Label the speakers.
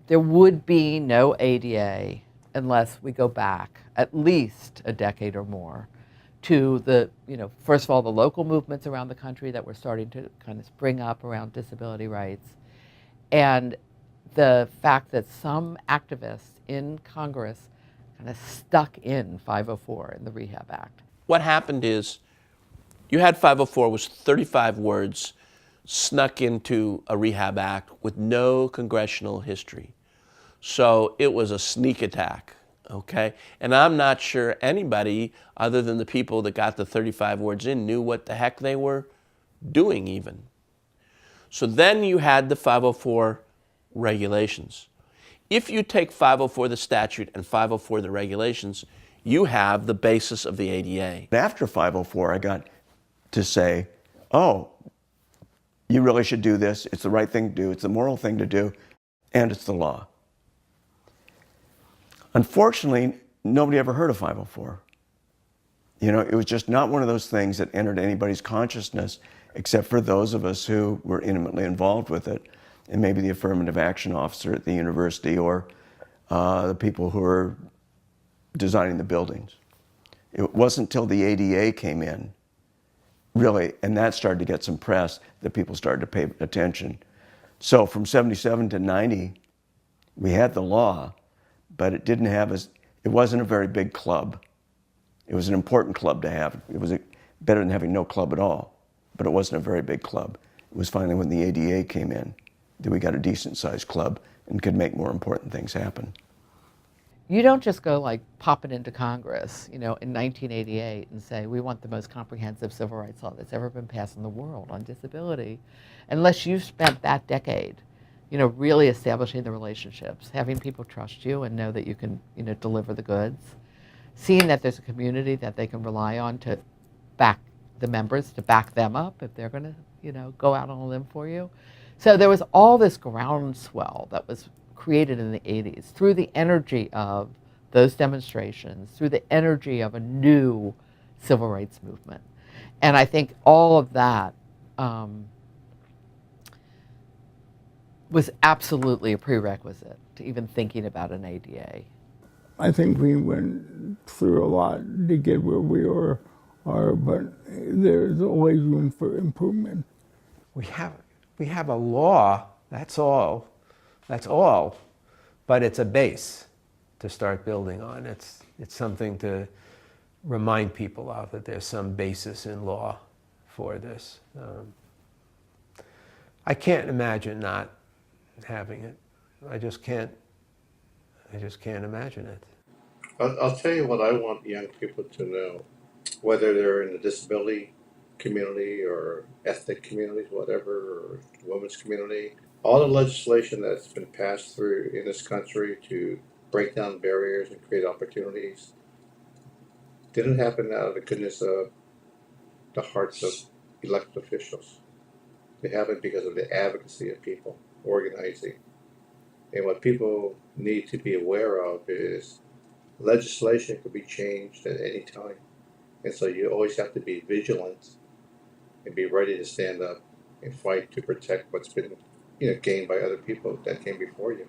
Speaker 1: there would be no ADA unless we go back at least a decade or more to the, first of all, the local movements around the country that were starting to kind of spring up around disability rights, and the fact that some activists in Congress kind of stuck in 504 in the Rehab Act.
Speaker 2: What happened is you had 504 was 35 words snuck into a Rehab Act with no congressional history. So it was a sneak attack, okay? And I'm not sure anybody other than the people that got the 35 words in knew what the heck they were doing even. So then you had the 504 regulations. If you take 504 the statute and 504 the regulations, you have the basis of the ADA.
Speaker 3: After 504, I got to say, oh, you really should do this. It's the right thing to do. It's the moral thing to do. And it's the law. Unfortunately, nobody ever heard of 504. It was just not one of those things that entered anybody's consciousness except for those of us who were intimately involved with it, and maybe the affirmative action officer at the university or the people who were designing the buildings. It wasn't until the ADA came in, really, and that started to get some press, that people started to pay attention. So from 77 to 90, we had the law, but it wasn't a very big club. It was an important club to have. It was better than having no club at all, but it wasn't a very big club. It was finally when the ADA came in that we got a decent sized club and could make more important things happen.
Speaker 1: You don't just go like pop it into Congress, in 1988 and say, we want the most comprehensive civil rights law that's ever been passed in the world on disability, unless you've spent that decade, really establishing the relationships, having people trust you and know that you can, deliver the goods, seeing that there's a community that they can rely on to back the members, to back them up if they're going to, go out on a limb for you. So there was all this groundswell that was created in the 80s through the energy of those demonstrations, through the energy of a new civil rights movement. And I think all of that was absolutely a prerequisite to even thinking about an ADA.
Speaker 4: I think we went through a lot to get where we are, but there's always room for improvement.
Speaker 5: We have a law, that's all, but it's a base to start building on. It's something to remind people of, that there's some basis in law for this. I can't imagine not having it. I just can't imagine it.
Speaker 6: I'll tell you what I want young people to know, whether they're in the disability community or ethnic communities, whatever, or women's community. All the legislation that's been passed through in this country to break down barriers and create opportunities didn't happen out of the goodness of the hearts of elected officials. They happened because of the advocacy of people organizing. And what people need to be aware of is legislation could be changed at any time. And so you always have to be vigilant and be ready to stand up and fight to protect what's been gained by other people that came before you.